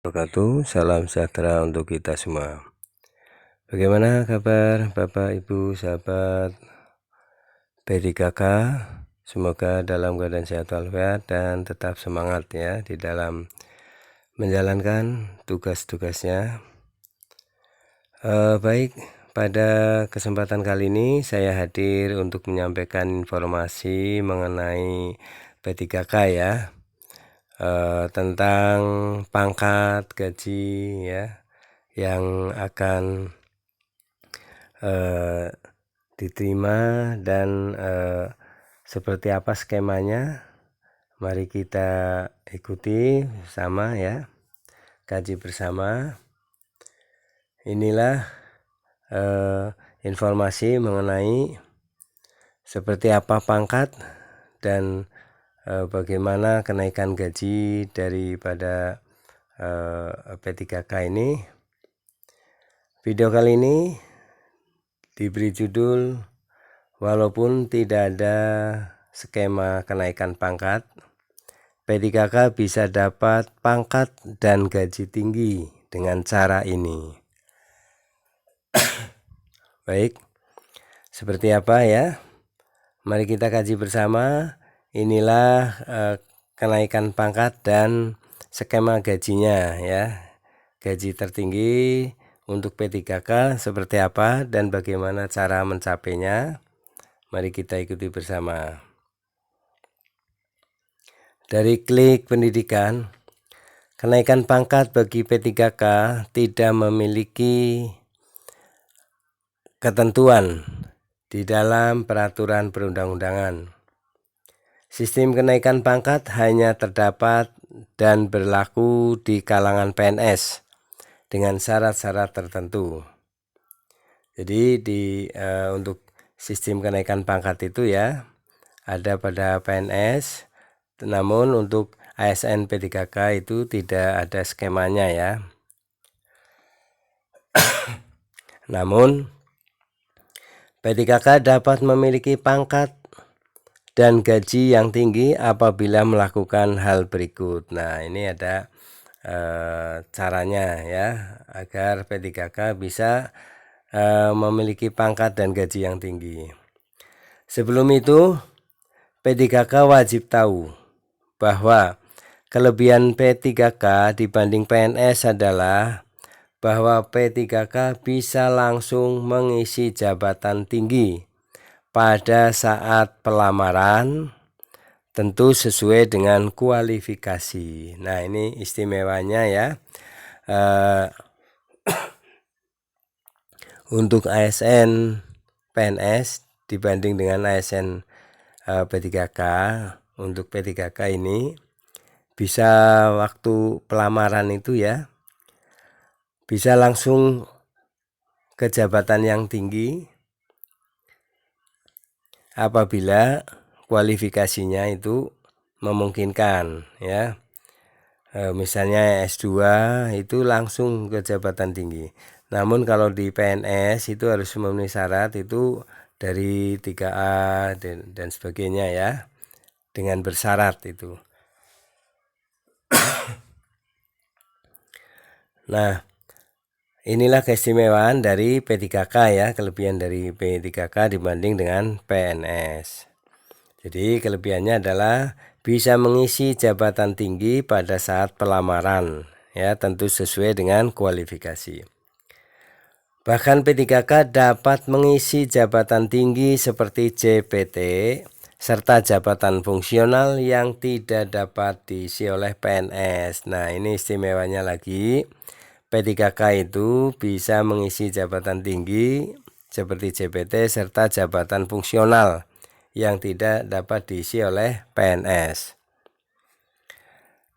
wabarakatuh. Salam sejahtera untuk kita semua. Bagaimana kabar Bapak, Ibu, sahabat P3K? Semoga dalam keadaan sehat walafiat dan tetap semangat ya di dalam menjalankan tugas-tugasnya. Baik, pada kesempatan kali ini saya hadir untuk menyampaikan informasi mengenai P3K ya. Tentang pangkat gaji ya yang akan diterima dan seperti apa skemanya, mari kita ikuti bersama ya, kaji bersama. Inilah informasi mengenai seperti apa pangkat dan bagaimana kenaikan gaji daripada P3K ini. Video kali ini diberi judul walaupun tidak ada skema kenaikan pangkat, P3K bisa dapat pangkat dan gaji tinggi dengan cara ini. Baik, seperti apa ya? Mari kita kaji bersama. Inilah kenaikan pangkat dan skema gajinya ya. Gaji tertinggi untuk P3K seperti apa dan bagaimana cara mencapainya. Mari kita ikuti bersama. Dari Klik Pendidikan, kenaikan pangkat bagi P3K tidak memiliki ketentuan di dalam peraturan perundang-undangan. Sistem kenaikan pangkat hanya terdapat dan berlaku di kalangan PNS dengan syarat-syarat tertentu. Jadi untuk sistem kenaikan pangkat itu ya ada pada PNS, namun untuk ASN P3K itu tidak ada skemanya ya. Namun P3K dapat memiliki pangkat dan gaji yang tinggi apabila melakukan hal berikut. Nah, ini ada caranya ya agar P3K bisa memiliki pangkat dan gaji yang tinggi. Sebelum itu, P3K wajib tahu bahwa kelebihan P3K dibanding PNS adalah bahwa P3K bisa langsung mengisi jabatan tinggi pada saat pelamaran, tentu sesuai dengan kualifikasi. Nah, ini istimewanya ya. Untuk ASN PNS dibanding dengan ASN P3K, untuk P3K ini bisa waktu pelamaran itu ya bisa langsung ke jabatan yang tinggi apabila kualifikasinya itu memungkinkan ya. Misalnya S2 itu langsung ke jabatan tinggi. Namun kalau di PNS itu harus memenuhi syarat itu dari 3A dan sebagainya ya, dengan bersyarat itu. Nah, inilah keistimewaan dari P3K ya, kelebihan dari P3K dibanding dengan PNS. Jadi kelebihannya adalah bisa mengisi jabatan tinggi pada saat pelamaran ya, tentu sesuai dengan kualifikasi. Bahkan P3K dapat mengisi jabatan tinggi seperti JPT serta jabatan fungsional yang tidak dapat diisi oleh PNS. Nah, ini istimewanya lagi. P3K itu bisa mengisi jabatan tinggi seperti JPT serta jabatan fungsional yang tidak dapat diisi oleh PNS.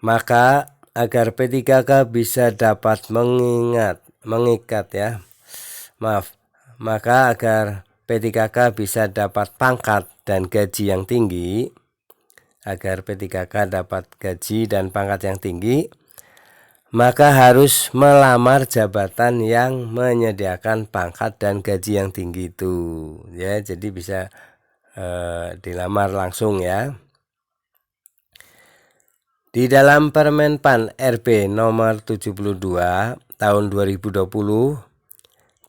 Maka agar P3K bisa dapat maka agar P3K bisa dapat pangkat dan gaji yang tinggi, agar P3K dapat gaji dan pangkat yang tinggi, maka harus melamar jabatan yang menyediakan pangkat dan gaji yang tinggi itu ya. Jadi bisa dilamar langsung ya. Di dalam Permen PAN RB nomor 72 tahun 2020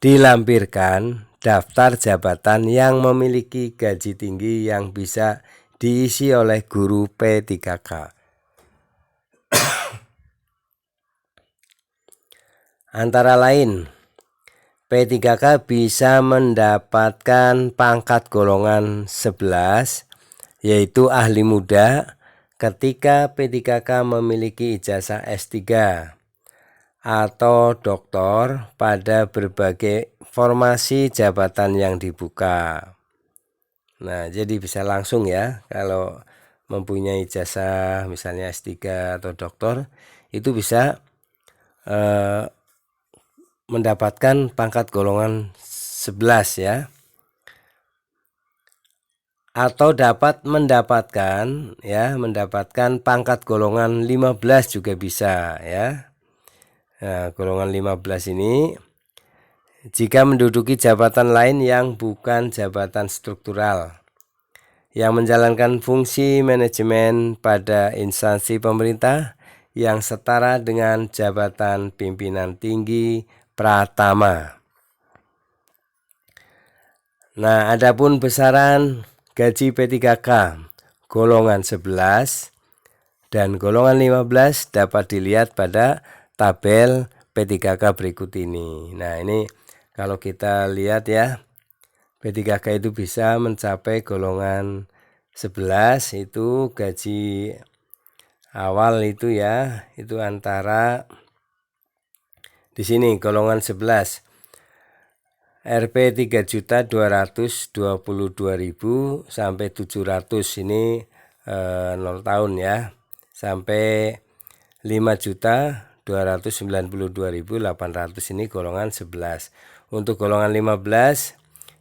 dilampirkan daftar jabatan yang memiliki gaji tinggi yang bisa diisi oleh guru P3K. Antara lain, P3K bisa mendapatkan pangkat golongan 11, yaitu ahli muda, ketika P3K memiliki ijazah S3 atau doktor pada berbagai formasi jabatan yang dibuka. Nah, jadi bisa langsung ya, kalau mempunyai ijazah misalnya S3 atau doktor, itu bisa mendapatkan pangkat golongan 11 ya, atau dapat mendapatkan pangkat golongan 15 juga bisa ya. Nah, golongan 15 ini jika menduduki jabatan lain yang bukan jabatan struktural yang menjalankan fungsi manajemen pada instansi pemerintah yang setara dengan jabatan pimpinan tinggi pratama. Nah, adapun besaran gaji P3K golongan 11 dan golongan 15 dapat dilihat pada tabel P3K berikut ini. Nah, ini kalau kita lihat ya, P3K itu bisa mencapai golongan 11, itu gaji awal itu ya, itu antara di sini golongan 11 Rp 3.222.000 sampai 700, ini 0 tahun ya, sampai 5.292.800, ini golongan 11. Untuk golongan 15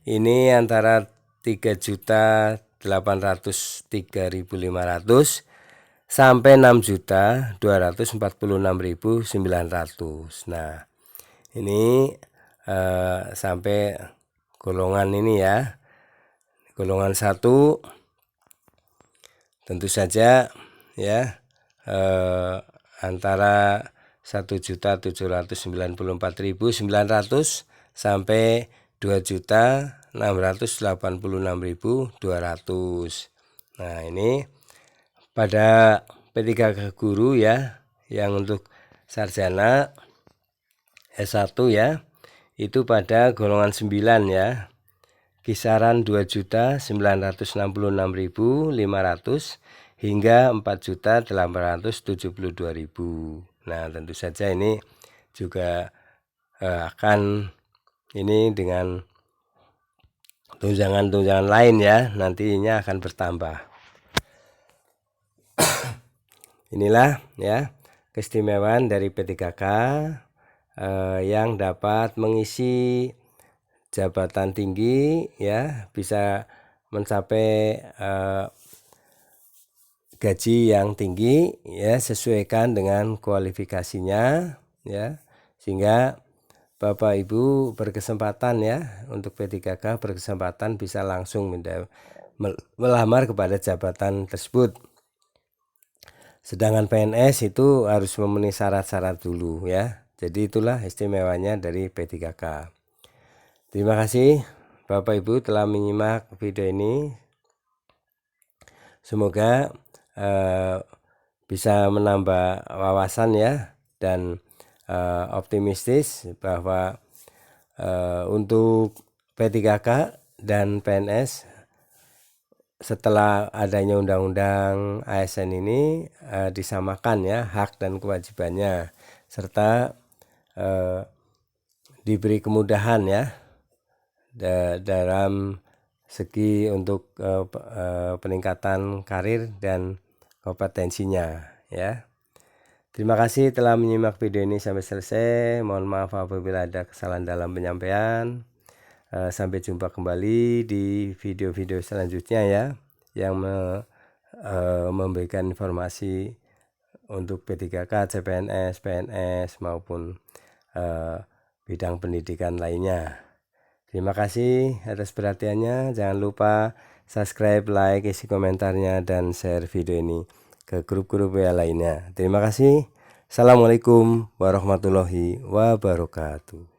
ini antara 3.803.500 sampai 6.246.900. Nah, ini sampai golongan ini ya, golongan 1 tentu saja ya, antara 1.794.900 sampai 2.686.200. Nah, ini pada P3K guru ya, yang untuk sarjana S1 ya, itu pada golongan 9 ya, kisaran 2.966.500 hingga 4.872.000. Nah, tentu saja ini juga akan ini dengan tunjangan-tunjangan lain ya, nantinya akan bertambah. Inilah ya keistimewaan dari P3K yang dapat mengisi jabatan tinggi ya, bisa mencapai gaji yang tinggi ya, sesuaikan dengan kualifikasinya ya, sehingga Bapak Ibu berkesempatan ya, untuk P3K berkesempatan bisa langsung melamar kepada jabatan tersebut. Sedangkan PNS itu harus memenuhi syarat-syarat dulu ya. Jadi itulah istimewanya dari P3K. Terima kasih Bapak Ibu telah menyimak video ini. Semoga bisa menambah wawasan ya, dan optimistis bahwa untuk P3K dan PNS setelah adanya undang-undang ASN ini disamakan ya hak dan kewajibannya, serta diberi kemudahan ya dalam segi untuk peningkatan karir dan kompetensinya ya. Terima kasih telah menyimak video ini sampai selesai. Mohon maaf apabila ada kesalahan dalam penyampaian. Sampai jumpa kembali di video-video selanjutnya ya, yang memberikan informasi untuk P3K, CPNS, PNS maupun bidang pendidikan lainnya. Terima kasih atas perhatiannya. Jangan lupa subscribe, like, isi komentarnya, dan share video ini ke grup-grup WA lainnya. Terima kasih. Assalamualaikum warahmatullahi wabarakatuh.